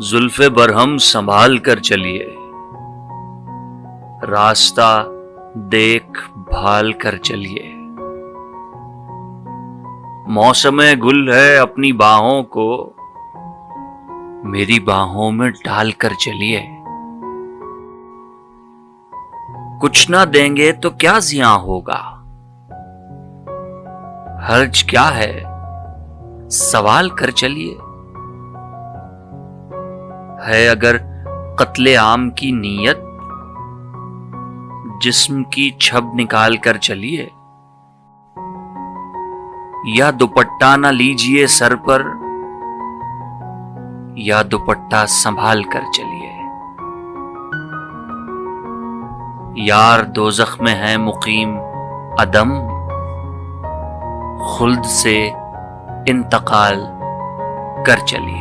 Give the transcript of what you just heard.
زلف برہم سنبھال کر چلیے، راستہ دیکھ بھال کر چلیے۔ موسم گل ہے اپنی باہوں کو میری باہوں میں ڈال کر چلیے۔ کچھ نہ دیں گے تو کیا زیاں ہوگا، حرج کیا ہے سوال کر چلیے۔ ہے اگر قتل عام کی نیت، جسم کی چھب نکال کر چلیے۔ یا دوپٹہ نہ لیجیے سر پر، یا دوپٹہ سنبھال کر چلیے۔ یار دوزخ میں ہے مقیم عدم، خلد سے انتقال کر چلیے۔